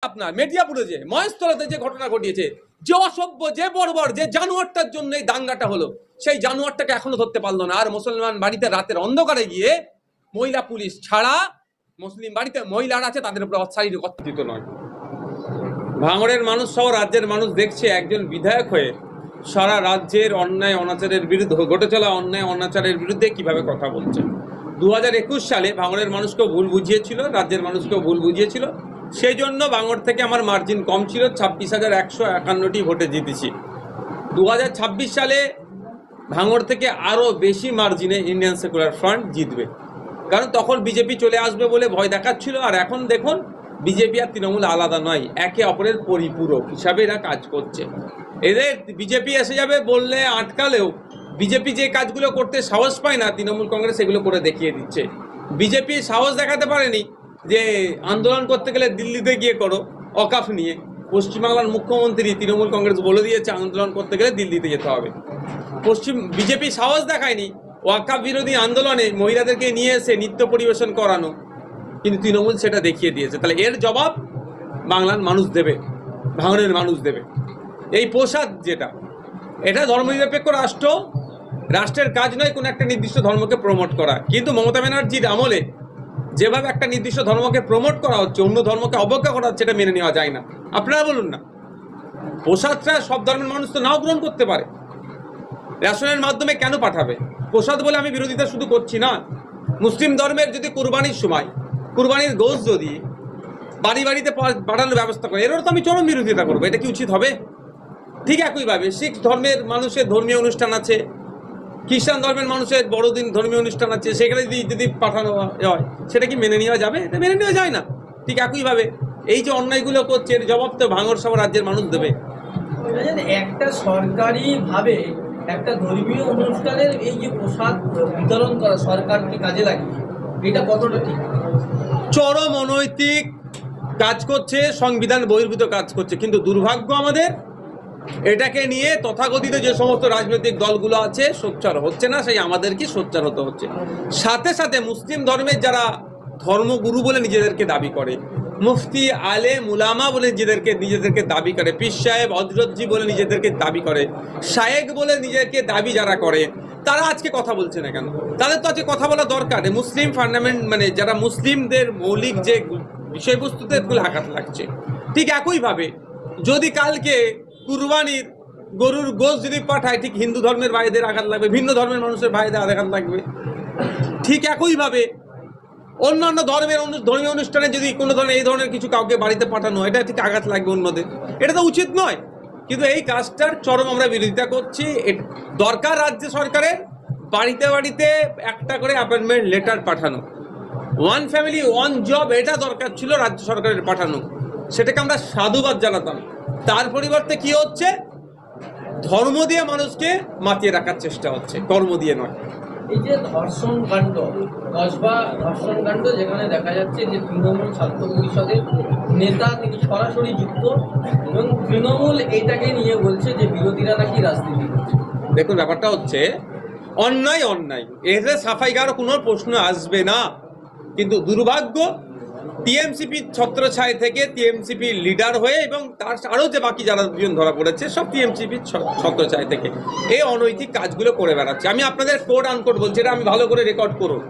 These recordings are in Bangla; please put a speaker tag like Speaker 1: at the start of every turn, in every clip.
Speaker 1: আপনার মেদিয়াপুরে যে মহেশতলাতে যে ঘটনা ঘটিয়েছে, যে অসভ্য, যে বর্বর, যে জানোয়ারটার জন্য এই দাঙ্গাটা হলো, সেই জানোয়ারটাকে এখনো ধরতে পারলো না। আর মুসলমান বাড়িতে রাতের অন্ধকারে গিয়ে মহিলা পুলিশ ছাড়া মুসলিম বাড়িতে মহিলারা আছে তাদের উপর শারীরিক অত্যাচারিত নয়। ভাঙড়ের মানুষ সহ রাজ্যের মানুষ দেখছে একজন বিধায়ক হয়ে সারা রাজ্যের অন্যায় অনাচারের বিরুদ্ধে, ঘটে চলা অন্যায় অনাচারের বিরুদ্ধে কিভাবে কথা বলছে। 2021 সালে ভাঙড়ের মানুষকেও ভুল বুঝিয়েছিল, রাজ্যের মানুষকেও ভুল বুঝিয়েছিল। সেই জন্য ভাঙড় থেকে আমার মার্জিন কম ছিল, 26,151টি ভোটে জিতেছি। 2026 সালে ভাঙড় থেকে আরও বেশি মার্জিনে ইন্ডিয়ান সেকুলার ফ্রন্ট জিতবে, কারণ তখন বিজেপি চলে আসবে বলে ভয় দেখাচ্ছিল। আর এখন দেখুন, বিজেপি আর তৃণমূল আলাদা নয়, একে অপরের পরিপূরক হিসাবে এরা কাজ করছে। এদের বিজেপি এসে যাবে বললে আটকালেও বিজেপি যে কাজগুলো করতে সাহস পায় না, তৃণমূল কংগ্রেস এগুলো করে দেখিয়ে দিচ্ছে। বিজেপি সাহস দেখাতে পারেনি যে আন্দোলন করতে গেলে দিল্লিতে গিয়ে করো অকাফ নিয়ে। পশ্চিমবাংলার মুখ্যমন্ত্রী তৃণমূল কংগ্রেস বলে দিয়েছে আন্দোলন করতে গেলে দিল্লিতে যেতে হবে। বিজেপি সাহস দেখায়নি ওয়াকাফ বিরোধী আন্দোলনে মহিলাদেরকে নিয়ে এসে নৃত্য পরিবেশন করানো, কিন্তু তৃণমূল সেটা দেখিয়ে দিয়েছে। তাহলে এর জবাব বাংলার মানুষ দেবে, ভাঙড়ের মানুষ দেবে। এই প্রসাদ যেটা, এটা ধর্মনিরপেক্ষ রাষ্ট্র, রাষ্ট্রের কাজ নয় কোনো একটা নির্দিষ্ট ধর্মকে প্রমোট করা। কিন্তু মমতা ব্যানার্জির আমলে যেভাবে একটা নির্দিষ্ট ধর্মকে প্রমোট করা হচ্ছে, অন্য ধর্মকে অবজ্ঞা করা হচ্ছে, এটা মেনে নেওয়া যায় না। আপনারা বলুন না, প্রসাদটা সব ধর্মের মানুষ তো নাও গ্রহণ করতে পারে। রেশনের মাধ্যমে কেন পাঠাবে প্রসাদ বলে? আমি বিরোধিতা শুধু করছি না। মুসলিম ধর্মের যদি কুরবানির সময় কুরবানির গোশত যদি বাড়ি বাড়িতে পাঠানোর ব্যবস্থা করে, এরও তো আমি চরম বিরোধিতা করবো। এটা কি উচিত হবে? ঠিক একইভাবে শিখ ধর্মের মানুষের ধর্মীয় অনুষ্ঠান আছে, খ্রিস্টান ধর্মের মানুষের বড়দিন ধর্মীয় অনুষ্ঠান আছে, সেখানে যদি পাঠানো হয় সেটা কি মেনে নেওয়া যাবে? এটা মেনে নেওয়া যায় না। ঠিক একইভাবে এই যে অন্যায়গুলো করছে, এর জবাব তো ভাঙড় সহ রাজ্যের মানুষ দেবে।
Speaker 2: একটা সরকারিভাবে একটা ধর্মীয় অনুষ্ঠানের এই যে প্রসাদ বিতরণ করা সরকারকে কাজে লাগে, এটা কতটা ঠিক?
Speaker 1: চরম অনৈতিক কাজ করছে, সংবিধান বহির্ভূত কাজ করছে। কিন্তু দুর্ভাগ্য আমাদের, এটাকে নিয়ে তথাকথিত যে সমস্ত রাজনৈতিক দলগুলো আছে সোচ্চার হচ্ছে না, সেই আমাদেরকে সোচ্চার হতে হচ্ছে। সাথে সাথে মুসলিম ধর্মের যারা ধর্মগুরু বলে নিজেদেরকে দাবি করে, মুফতি আলেম উলামা বলে নিজেদেরকে দাবি করে, পীর সাহেব হযরতজি বলে নিজেদেরকে দাবি করে, শায়েখ বলে নিজেকে দাবি যারা করে, তারা আজকে কথা বলছে না কেন? তাদের তো আজকে কথা বলা দরকার। মুসলিম ফান্ডামেন্ট মানে যারা মুসলিমদের মৌলিক যে বিষয়বস্তুতে এগুলো আঘাত লাগছে। ঠিক একইভাবে যদি কালকে কুরবানির গরুর গোশত যদি পাঠায়, ঠিক হিন্দু ধর্মের ভাইদের আঘাত লাগবে, ভিন্ন ধর্মের মানুষের ভাইদের আঘাত লাগবে। ঠিক একইভাবে অন্যান্য ধর্মীয় অনুষ্ঠানে যদি কোনো ধরনের এই ধরনের কিছু কাউকে বাড়িতে পাঠানো, এটা ঠিক আঘাত লাগবে অন্যদের। এটা তো উচিত নয়। কিন্তু এই কাজটার চরম আমরা বিরোধিতা করছি। দরকার রাজ্য সরকারের বাড়িতে বাড়িতে একটা করে অ্যাপয়েন্টমেন্ট লেটার পাঠানো, ওয়ান ফ্যামিলি ওয়ান জব, এটা দরকার ছিল রাজ্য সরকারের পাঠানো। সেটাকে আমরা সাধুবাদ জানাতাম। তার পরিবর্তে কি হচ্ছে? ধর্ম দিয়ে মানুষকে মাতিয়ে রাখার চেষ্টা হচ্ছে, কর্ম দিয়ে নয়।
Speaker 2: এই যে ধর্ষণ কাণ্ড, কসবা ধর্ষণ কাণ্ড, যেখানে দেখা যাচ্ছে যে তৃণমূল ছাত্র পরিষদের নেতা তিনি সরাসরি যুক্ত, এবং তৃণমূল এইটাকে নিয়ে বলছে যে বিরোধীরা নাকি রাজনীতি করছে।
Speaker 1: দেখুন, ব্যাপারটা হচ্ছে অন্যায় অন্যায়, এতে সাফাই গাওয়ার কোনো প্রশ্ন আসবে না। কিন্তু দুর্ভাগ্য, টিএমসিপি ছত্রছায়া থেকে টিএমসিপি লিডার হয়ে এবং তার আরও যে বাকি যারা দুজন ধরা পড়েছে সব টিএমসিপি ছত্রছায়া থেকে এই অনৈতিক কাজগুলো করে বেড়াচ্ছে। আমি আপনাদের কোড আনকোড বলছি, এটা আমি ভালো করে রেকর্ড করুন,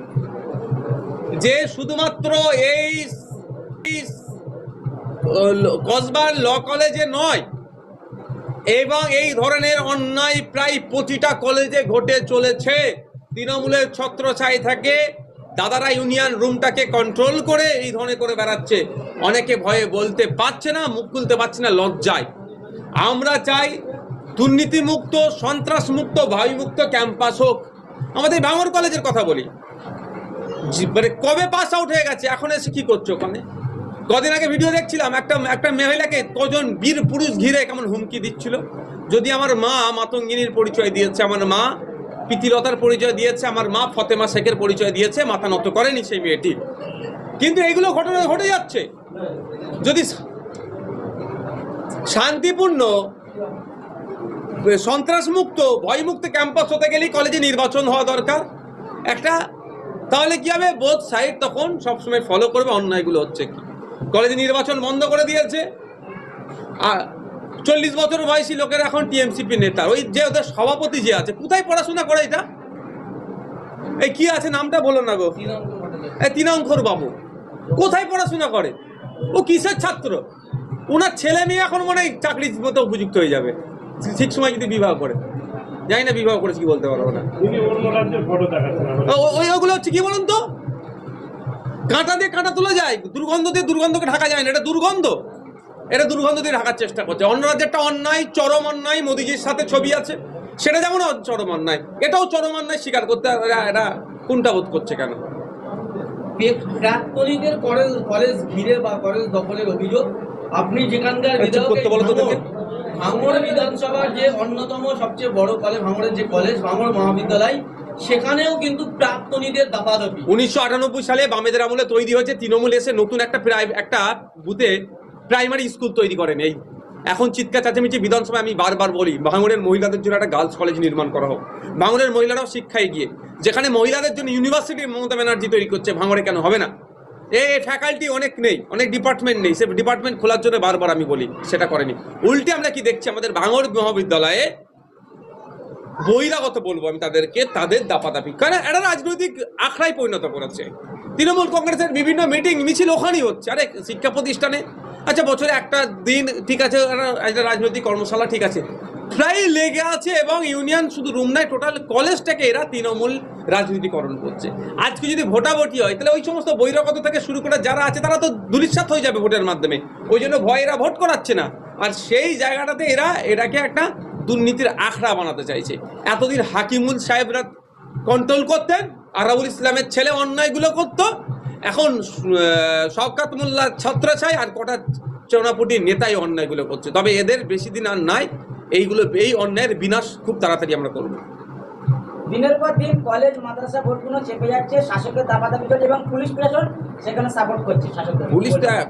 Speaker 1: যে শুধুমাত্র এই কসবার ল কলেজে নয়, এবং এই ধরনের অন্যায় প্রায় প্রতিটা কলেজে ঘটে চলেছে। তৃণমূলের ছত্রছায়া থাকে, দাদারা ইউনিয়ন রুমটাকে কন্ট্রোল করে এই ধরনের করে বেড়াচ্ছে। অনেকে ভয়ে বলতে পারছে না, মুখ খুলতে পারছে না, লজ্জায়। আমরা চাই দুর্নীতিমুক্ত, সন্ত্রাসমুক্ত, ভয়মুক্ত ক্যাম্পাস হোক। আমাদের ভাঙড় কলেজের কথা বলি, মানে কবে পাস আউট হয়ে গেছে, এখন এসে কি করছো ওখানে? কদিন আগে ভিডিও দেখছিলাম, একটা মহিলাকে কজন বীর পুরুষ ঘিরে কেমন হুমকি দিচ্ছিল। যদি আমার মা মাতঙ্গিনীর পরিচয় দিয়েছে, আমার মা প্রীতিলতার পরিচয় দিয়েছে, আমার মা ফতেমা শেখের পরিচয় দিয়েছে, মাথা নত করেনি সেই মেয়েটি। কিন্তু এইগুলো ঘটনা ঘটে যাচ্ছে। যদি শান্তিপূর্ণ, সন্ত্রাসমুক্ত, ভয়মুক্ত ক্যাম্পাস হতে গেলেই কলেজে নির্বাচন হওয়া দরকার একটা। তাহলে কি হবে? বোথ সাইড তখন সবসময় ফলো করবে অন্যায়গুলো হচ্ছে কি। কলেজে নির্বাচন বন্ধ করে দিয়েছে। আর 40 বছর বয়সী লোকের এখন টিএমসিপি নেতা, ওই যে ওদের সভাপতি যে আছে, কোথায় পড়াশোনা করে এটা? এই কি আছে নামটা বলো না গো, এই তিনাঙ্কর বাবু কোথায় পড়াশোনা করে? ও কিসের ছাত্র? ওনার ছেলে মেয়ে এখন মনে হয় চাকরির মতো উপযুক্ত হয়ে যাবে ঠিক সময় যদি বিবাহ করে। জানি না বিবাহ করেছে কি বলতে পারবো না। ওইগুলো হচ্ছে কি বলুন তো, কাঁটা দিয়ে কাঁটা তোলা যায়, দুর্গন্ধ দিয়ে দুর্গন্ধকে ঢাকা যায় না। এটা দুর্গন্ধ, এটা দুর্গন্ধ দিয়ে ঢাকার চেষ্টা করছে। অন্য রাজ্যেরটা অন্যায়, চরম অন্যায়, মোদিজির সাথে ছবি আছে, সেটা যেমন চরম অন্যায়, এটাও চরম অন্যায় স্বীকার করতে এরা কোনটা বোধ করছে কেন?
Speaker 2: প্রাক্তনীদের কলেজ ঘিরে বা কলেজ দখলের অভিযোগ, আপনি যেখানকার ভাঙড় বিধানসভার যে অন্যতম সবচেয়ে বড় কলেজ, ভাঙড়ের যে কলেজ ভাঙড় মহাবিদ্যালয়, সেখানেও কিন্তু প্রাক্তনীদের দাপাদাপি
Speaker 1: 1998 সালে বামেদের আমলে তৈরি হয়েছে। তৃণমূল এসে নতুন একটা বুথে প্রাইমারি স্কুল তৈরি করেন। এই এখন চিৎকার চেঁচামেচি বিধানসভায়। আমি বারবার বলি, ভাঙড়ের মহিলাদের জন্য একটা গার্লস কলেজ নির্মাণ করা হোক। ভাঙড়ের মহিলারাও শিক্ষায় গিয়ে, যেখানে মহিলাদের জন্য ইউনিভার্সিটি মমতা ব্যানার্জি তৈরি করছে, ভাঙড়ে কেন হবে না? এই ফ্যাকাল্টি অনেক নেই, অনেক ডিপার্টমেন্ট নেই, সে ডিপার্টমেন্ট খোলার জন্য বারবার আমি বলি, সেটা করেনি। উল্টে আমরা কি দেখছি, আমাদের ভাঙড় মহাবিদ্যালয়ে বহিরাগত বলবো আমি তাদেরকে, তাদের দাপাদাপি, কারণ এটা রাজনৈতিক আখড়ায় পরিণত করেছে। তৃণমূল কংগ্রেসের বিভিন্ন মিটিং মিছিল ওখানেই হচ্ছে। আরে শিক্ষা প্রতিষ্ঠানে আচ্ছা বছরে একটা দিন ঠিক আছে, একটা রাজনৈতিক কর্মশালা ঠিক আছে, প্রায় লেগে আছে। এবং ইউনিয়ন শুধু রুম নাই, টোটাল কলেজটাকে এরা তৃণমূল রাজনীতিকরণ করছে। আজকে যদি ভোটাভুটি হয়, তাহলে ওই সমস্ত বহিরাগত থেকে শুরু করে যারা আছে তারা তো ধূলিসাৎ হয়ে যাবে ভোটের মাধ্যমে। ওই জন্য ভয় এরা ভোট করাচ্ছে না। আর সেই জায়গাটাতে এটাকে একটা দুর্নীতির আখড়া বানাতে চাইছে। এতদিন হাকিমুল সাহেবরা কন্ট্রোল করতেন, আরাবুল ইসলামের ছেলে অন্যায়গুলো করতো, এখন শওকত মোল্লা ছত্রছাই আর কটা চৌনাপুটি নেতাই অন্যায়গুলো করছে। তবে এদের বেশি দিন আর নাই, এই অন্যায়ের বিনাশ খুব তাড়াতাড়ি আমরা করব।
Speaker 3: দিনের পর দিন কলেজ মাদ্রাসা ভোটগুলো চেপে যাচ্ছে, শাসকের দাপাদাপি করছে এবং পুলিশ প্রশাসন সেখানে সাপোর্ট করছে শাসকদের।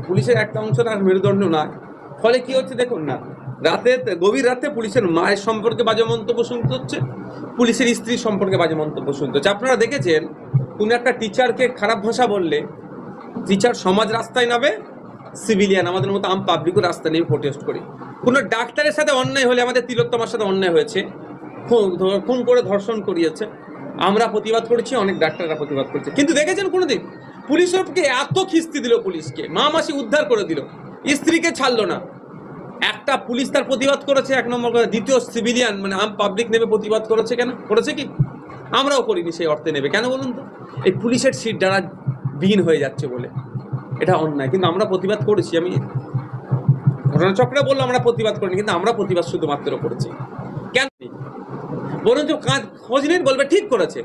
Speaker 1: পুলিশের একটা অংশ তার মেরুদণ্ড না। ফলে কি হচ্ছে দেখুন না, গভীর রাতে পুলিশের মায়ের সম্পর্কে বাজে মন্তব্য শুনতে হচ্ছে, পুলিশের স্ত্রী সম্পর্কে বাজে মন্তব্য শুনতে হচ্ছে। আপনারা দেখেছেন, কোনো একটা টিচারকে খারাপ ভাষা বললে টিচার সমাজ রাস্তায় নামে, সিভিলিয়ান আমাদের মতো আম পাবলিকও রাস্তায় নেমে প্রোটেস্ট করি। কোনো ডাক্তারের সাথে অন্যায় হলে, আমাদের তিলোত্তমার সাথে অন্যায় হয়েছে, খুন করে ধর্ষণ করিয়েছে, আমরা প্রতিবাদ করেছি, অনেক ডাক্তাররা প্রতিবাদ করেছে। কিন্তু দেখেছেন কোনোদিন পুলিশের এত খিস্তি দিল, পুলিশকে মা মাসি উদ্ধার করে দিল, স্ত্রীকে ছাড়লো না। একটা পুলিশ তার প্রতিবাদ করেছে এক নম্বর কথা, দ্বিতীয় সিভিলিয়ান মানে আম পাবলিক নেমে প্রতিবাদ করেছে। কেন করেছে? কি আমরাও করিনি সেই অর্থে নেবে কেন বলুন তো? এই পুলিশের সিট দ্বারা বিহীন হয়ে যাচ্ছে বলে, এটা অন্যায়। কিন্তু আমরা প্রতিবাদ করেছি। আমি ঘটনাচক্রে বললাম আমরা প্রতিবাদ করিনি, কিন্তু আমরা প্রতিবাদ শুধুমাত্র করেছি। কেন বরঞ্চ খোঁজ নিন, বলবে ঠিক করেছে।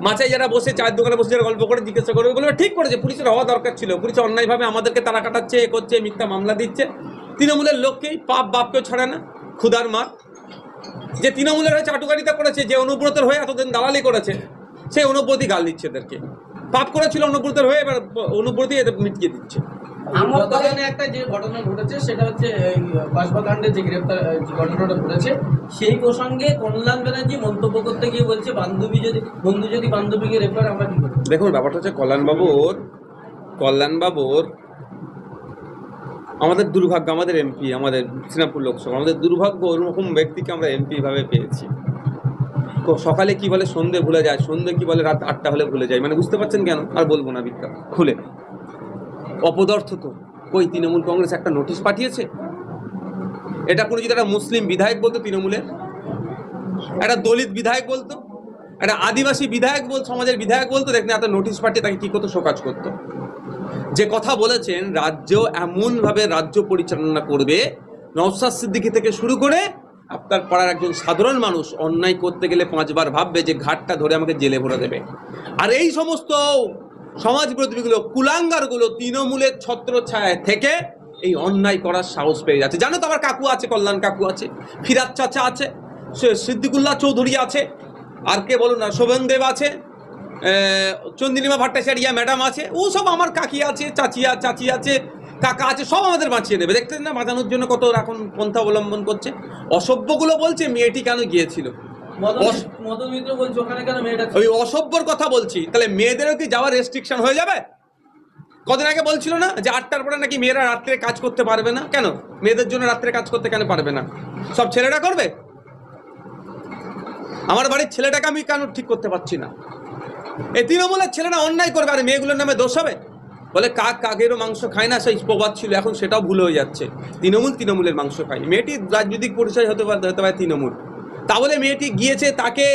Speaker 1: মাচায় যারা বসে চায়ের দোকানে বসে যারা গল্প করে জিজ্ঞাসা করবে, বলবে ঠিক করেছে, পুলিশের হওয়া দরকার ছিল। পুলিশ অন্যায়ভাবে আমাদেরকে তারা কাটাচ্ছে, এ করছে, মিথ্যা মামলা দিচ্ছে। তৃণমূলের লোককেই পাপ বাপকেও ছাড়ে না, ক্ষুধার মার। যে তৃণমূলের হয়ে চাটুকারিতা করেছে, যে অনুব্রতের হয়ে এতদিন দালালি করেছে, সেই অনুব্রতই গাল দিচ্ছে এদেরকে। পাপ করেছিল অনুব্রতের হয়ে, এবার অনুব্রতই এদের মিটিয়ে দিচ্ছে।
Speaker 2: গতকালে একটা যে ঘটনা ঘটেছে, সেটা হচ্ছে কসবা কাণ্ডের যে গ্রেপ্তার ঘটনাটা ঘটেছে, সেই প্রসঙ্গে কল্যাণ ব্যানার্জি মন্তব্য করতে গিয়ে বলছে, বন্ধু যদি বান্ধবীকে রেপ করে আমরা কি করব?
Speaker 1: দেখুন, ব্যাপারটা হচ্ছে কল্যাণবাবুর আমাদের দুর্ভাগ্য, আমাদের এমপি, আমাদের শ্রীরামপুর লোকসভা, আমাদের দুর্ভাগ্য ওরকম ব্যক্তিকে আমরা এমপি ভাবে পেয়েছি। সকালে কি বলে সন্ধে ভুলে যায়, সন্ধে কি বলে রাত 8টা হলে ভুলে যায়। মানে বুঝতে পারছেন কেন? আর বলবো না বিজ্ঞান খুলে। অপদার্থ তো কই তৃণমূল কংগ্রেস একটা নোটিশ পাঠিয়েছে? এটা কোনো যদি একটা মুসলিম বিধায়ক বলতো, তৃণমূলের একটা দলিত বিধায়ক বলতো, একটা আদিবাসী বিধায়ক সমাজের বিধায়ক বলতো, দেখেন এত নোটিশ পাঠিয়ে তাকে কি করতো, শোকাজ করতো। যে কথা বলেছেন, রাজ্য এমনভাবে রাজ্য পরিচালনা করবে, নওশাদ সিদ্দিকী থেকে শুরু করে আপনার পাড়ার একজন সাধারণ মানুষ অন্যায় করতে গেলে 5 বার ভাববে যে ঘাটটা ধরে আমাকে জেলে ভরে দেবে। আর এই সমস্ত সমাজ বিরোধীগুলো, কুলাঙ্গারগুলো তৃণমূলের ছত্রছায়ায় থেকে এই অন্যায় করার সাহস পেয়ে যাচ্ছে। জানো তো, আমার কাকু আছে, কল্যাণ কাকু আছে, ফিরাজ চাচা আছে, সিদ্দিকুল্লাহ চৌধুরী আছে, আর কে বলুন না, শোভন দেব আছে, চন্দিনীমা ভট্টাচার্যা ম্যাডাম আছে, ও সব আমার কাকি আছে, চাচি আছে, কাকা আছে, সব আমাদের বাঁচিয়ে দেবে। দেখতেন না বাঁচানোর জন্য কত এখন পন্থা অবলম্বন করছে। অসভ্যগুলো বলছে মেয়েটি কেন গিয়েছিল, ওই অসভ্যর কথা বলছি, তাহলে মেয়েদেরও কি যাওয়ার রেস্ট্রিকশন হয়ে যাবে? কদিন আগে বলছিল না যে 8টার পরে নাকি মেয়েরা রাত্রে কাজ করতে পারবে না? কেন মেয়েদের জন্য রাত্রে কাজ করতে কেন পারবে না? সব ছেলেরা করবে? আমার বাড়ির ছেলেটাকে আমি কেন ঠিক করতে পারছি না? এই তৃণমূলের ছেলেরা অন্যায় করবে আর মেয়েগুলোর নামে দোষ হবে? বলে কাক কাকেরও মাংস খায় না, সেই প্রবাদ ছিল, এখন সেটাও ভুল হয়ে যাচ্ছে। তৃণমূলের মাংস খায়। মেয়েটির রাজনৈতিক পরিচয় হতে পারে তৃণমূল। তা বলে মেয়েটি গিয়েছে, তাকে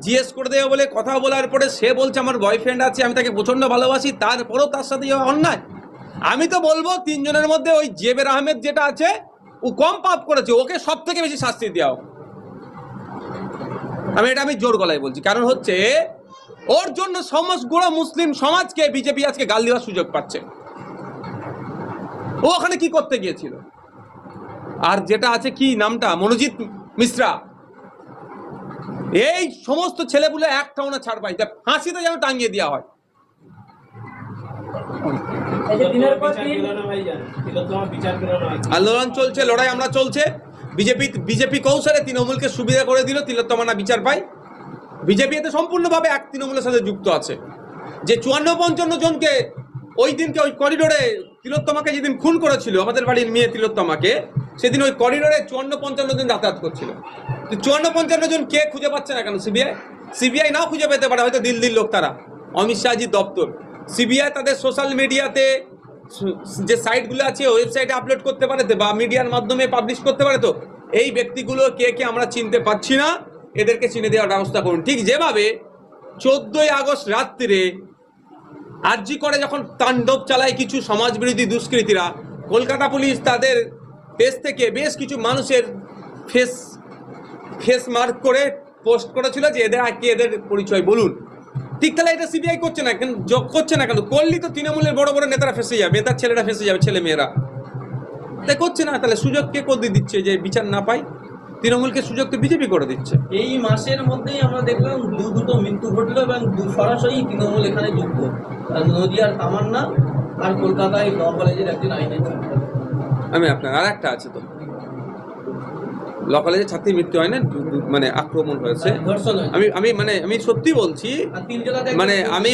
Speaker 1: জিজ্ঞেস করে দেবে বলে কথা বলার পরে সে বলছে আমার বয়ফ্রেন্ড আছে, আমি তাকে প্রচন্ড ভালোবাসি, তারপরেও তার সাথে অন্যায়। আমি তো বলবো 3 জনের মধ্যে ওই জেবের আহমেদ যেটা আছে ও কম পাপ করেছে, ওকে সব থেকে বেশি শাস্তি দেওয়া হোক। আমি জোর গলায় বলছি, কারণ হচ্ছে ওর জন্য সমস্ত মুসলিম সমাজকে বিজেপি আজকে গাল দেওয়ার সুযোগ পাচ্ছে। ও ওখানে কি করতে গিয়েছিল? আর যেটা আছে কি নামটা, মনোজিৎ মিশ্রা, এই সমস্ত ছেলেগুলো একটাও না ছাড় পাই, ফাঁসিতে যেন টাঙিয়ে দেওয়া হয়। আন্দোলন চলছে, লড়াই আমরা চলছে। বিজেপি কৌশলে তৃণমূলকে সুবিধা করে দিল, তিলোত্তমা না বিচার পাই। বিজেপি এতে সম্পূর্ণভাবে এক তৃণমূলের সাথে যুক্ত আছে। যে 54-55 জনকে ওই দিনকে ওই করিডোরে তিলোত্তমাকে যেদিন খুন করেছিল, আমাদের বাড়ির মেয়ে তিলোত্তমাকে, সেদিন ওই করিডোরে 54-55 জন যাতায়াত করছিল। 54-55 জন কে খুঁজে পাচ্ছে না কেন? সিবিআই নাও খুঁজে পেতে পারে, হয়তো দিল্লির লোক তারা, অমিত শাহজির দপ্তর। সিবিআই তাদের সোশ্যাল মিডিয়াতে যে সাইটগুলো আছে ওয়েবসাইটে আপলোড করতে পারে বা মিডিয়ার মাধ্যমে পাবলিশ করতে পারে। তো এই ব্যক্তিগুলো কে কে আমরা চিনতে পারছি না, এদেরকে চিনে দেওয়ার ব্যবস্থা করুন। ঠিক যেভাবে 14ই আগস্ট রাত্রে আরজি করে যখন তাণ্ডব চালায় কিছু সমাজবিরোধী দুষ্কৃতীরা, কলকাতা পুলিশ তাদের পেজ থেকে বেশ কিছু মানুষের ফেস মার্ক করে পোস্ট করেছিল যে এদের পরিচয় বলুন। ঠিক তাহলে এটা সিবিআই করছে না কেন? যোগ করছে না কেন? করলি তো তৃণমূলের বড় বড় নেতারা ফেসে যাবে, নেতার ছেলেরা ফেসে যাবে, ছেলে মেয়েরা। তাই করছে না, তাহলে সুযোগ কে করে দিচ্ছে যে বিচার না পাই? তৃণমূলকে সুযোগ তো বিজেপি করে দিচ্ছে।
Speaker 2: এই মাসের মধ্যেই আমরা দেখলাম দুটো মৃত্যু ঘটলো এবং সরাসরি তৃণমূল এখানে যুক্ত। নদিয়ার তামান্না আর কলকাতায় ল কলেজের একজন আইনের ছাত্র।
Speaker 1: আমি আপনার আর একটা আছে তো, ল কলেজের ছাত্রীর মৃত্যু হয় না, মানে আক্রমণ হয়েছে,
Speaker 2: ধর্ষণ হয়েছে।
Speaker 1: আমি সত্যি বলছি, মানে আমি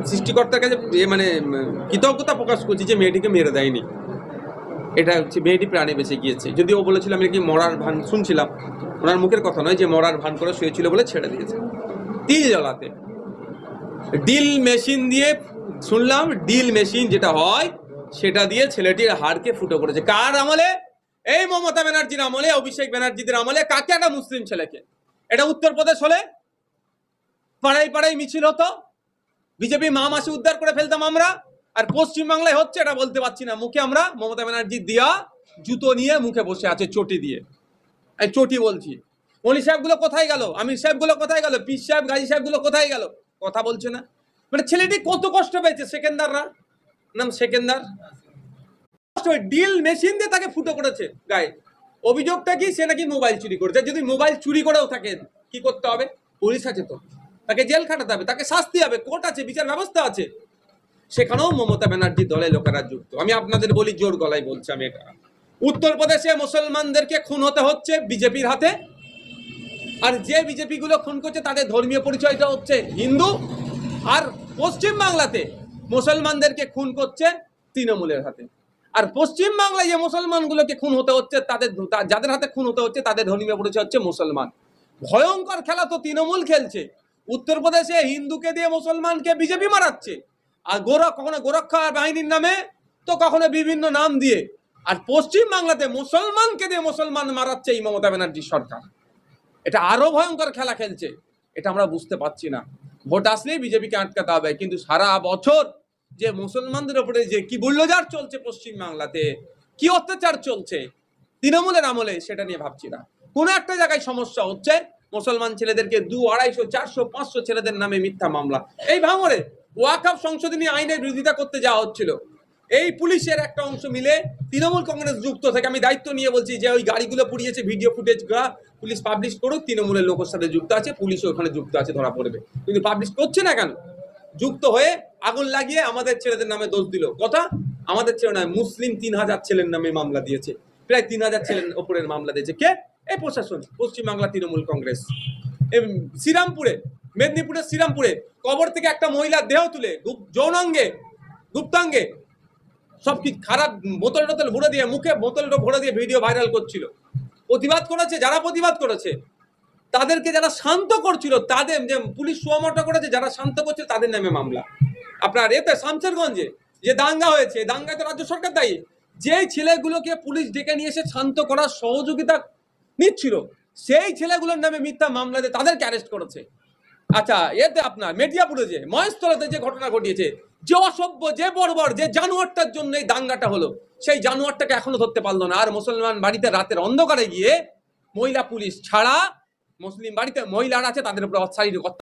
Speaker 1: সৃষ্টিকর্তার কাছে মানে কৃতজ্ঞতা প্রকাশ করছি যে মেয়েটিকে মেরে দেয়নি। এটা হচ্ছে মেয়েটি প্রাণে বেঁচে গিয়েছে। যদি ও বলেছিল আমি কি মরার ভান শুনছিলাম, ওনার মুখের কথা নয়, যে মরার ভান করে শুয়েছিল বলে ছেড়ে দিয়েছে। তিল জ্বালাতে ডিল মেশিন দিয়ে শুনলাম, ডিল মেশিন যেটা হয় সেটা দিয়ে ছেলেটির হাড়কে ফুটো করেছে। কার আমলে? এই মমতা ব্যানার্জির আমলে, অভিষেক ব্যানার্জিদের আমলে। কাকে? একটা মুসলিম ছেলেকে। এটা উত্তরপ্রদেশ হলে পাড়ায় পাড়ায় মিছিল হতো, বিজেপি মা মাসি উদ্ধার করে ফেলতাম আমরা। আর পশ্চিমবাংলায় হচ্ছে এটা বলতে পারছি না মুখে, আমরা মমতা ব্যানার্জি দিয়া জুতো নিয়ে মুখে বসে আছে চটি দিয়ে। এই চটি বলছি, মলি সাহেবগুলো কোথায় গেল? আমির সাহেবগুলো কোথায় গেল? পীর সাহেব গাজী সাহেবগুলো কোথায় গেল? কথা বলছে না। মানে ছেলেটি কত কষ্ট পেয়েছে। সেকেন্দাররা, নাম সেকেন্দার, ডিল মেশিন দিয়ে তাকে ফুটো করেছে গায়ে। অভিযোগটা কি? সে নাকি মোবাইল চুরি করেছে। যদি মোবাইল চুরি করেও থাকে কি করতে হবে? পুলিশ আছে তো, তাকে জেল খাটাতে হবে, তাকে শাস্তি হবে, কোর্ট আছে, বিচার ব্যবস্থা আছে। সেখানেও মমতা ব্যানার্জির দলে লোকেরা যুক্ত। আমি আপনাদের বলি, জোর গলায় বলছি আমি এটা। উত্তরপ্রদেশে মুসলমানদেরকে খুন হতে হচ্ছে বিজেপির হাতে, আর যে বিজেপি গুলো খুন করছে তাদের ধর্মীয় পরিচয়টা হচ্ছে হিন্দু। আর পশ্চিম বাংলাতে মুসলমানদেরকে খুন করছে তৃণমূলের হাতে। আর পশ্চিম বাংলায় যে মুসলমানগুলোকে খুন হতে হচ্ছে, যাদের হাতে খুন হতে হচ্ছে তাদের ধর্মীয় পরিচয় হচ্ছে মুসলমান। ভয়ঙ্কর খেলা তো তৃণমূল খেলছে। উত্তরপ্রদেশে হিন্দুকে দিয়ে মুসলমানকে বিজেপি মারাচ্ছে, আর কখনো গোরক্ষা বাহিনীর নামে, তো কখনো বিভিন্ন নাম দিয়ে। আর পশ্চিম বাংলাতে মুসলমানকে দিয়ে মুসলমান মারাচ্ছে এই মমতা ব্যানার্জির সরকার। এটা আরো ভয়ঙ্কর খেলা খেলছে, এটা আমরা বুঝতে পারছি না। ভোট আসলেই বিজেপিকে আটকাতে হবে, কিন্তু সারা বছর যে মুসলমানদের উপরে যে কি বুল্ডোজার চলছে পশ্চিম বাংলাতে, কি অত্যাচার চলছে তৃণমূলের আমলে, সেটা নিয়ে ভাবছি না। কোনো একটা জায়গায় সমস্যা হচ্ছে, মুসলমান ছেলেদেরকে 200, 250, 400, 500 ছেলেদের নামে মিথ্যা মামলা। এই ভাঙড়ে ওয়াকফ সংশোধনী আইনের বিরোধিতা করতে যাওয়া হচ্ছিল, এই পুলিশের একটা অংশ মিলে তৃণমূল কংগ্রেস যুক্ত থেকে, আমি দায়িত্ব নিয়ে বলছি যে ওই গাড়িগুলো পুড়িয়েছে, ভিডিও ফুটেজগুলো পুলিশ পাবলিশ করুক। তৃণমূলের লোকের সাথে যুক্ত আছে, পুলিশও ওখানে যুক্ত আছে, ধরা পড়বে। কিন্তু পাবলিশ করছে না কেন? যুক্ত হয়ে আগুন লাগিয়ে আমাদের ছেলেদের নামে দোষ দিল। কথা আমাদের ছেলে নয়, মুসলিম 3000 ছেলের নামে মামলা দিয়েছে, প্রায় 3000 ছেলের ওপরের মামলা দিয়েছে। কে? এই প্রশাসন, পশ্চিমবাংলা তৃণমূল কংগ্রেস। শ্রীরামপুরে, মেদিনীপুরের শ্রীরামপুরে কবর থেকে একটা মহিলার দেহ তুলে যৌনাঙ্গে গুপ্তাঙ্গে সব কি খারাপ বোতল টোতল ভরে দিয়ে মুখে বোতলটা ভরে দিয়ে ভিডিও ভাইরাল করছিল। প্রতিবাদ করেছে, যারা প্রতিবাদ করেছে তাদেরকে যারা শান্ত করছিল, তাদের যে পুলিশ সুমোটো করেছে, যারা শান্ত করছে তাদের নামে মামলা। আপনার এতে শামশেরগঞ্জে যে দাঙ্গা হয়েছে, দাঙ্গায় তো রাজ্য সরকার দায়ী। যেই ছেলেগুলোকে পুলিশ ডেকে নিয়ে এসে শান্ত করার সহযোগিতা নিচ্ছিল, সেই ছেলেগুলোর নামে মিথ্যা মামলা দিয়ে তাদেরকে অ্যারেস্ট করেছে। আচ্ছা, এতে আপনার মেদিয়াপুরে যে মহেশতলাতে যে ঘটনা ঘটিয়েছে, যে অসভ্য, যে বর্বর, যে জানোয়ারটার জন্য এই দাঙ্গাটা হলো, সেই জানোয়ারটাকে এখনো ধরতে পারলো না। আর মুসলমান বাড়িতে রাতের অন্ধকারে গিয়ে মহিলা পুলিশ ছাড়া মুসলিম বাড়িতে মহিলারা আছে তাদের উপরে অত্যাচারিত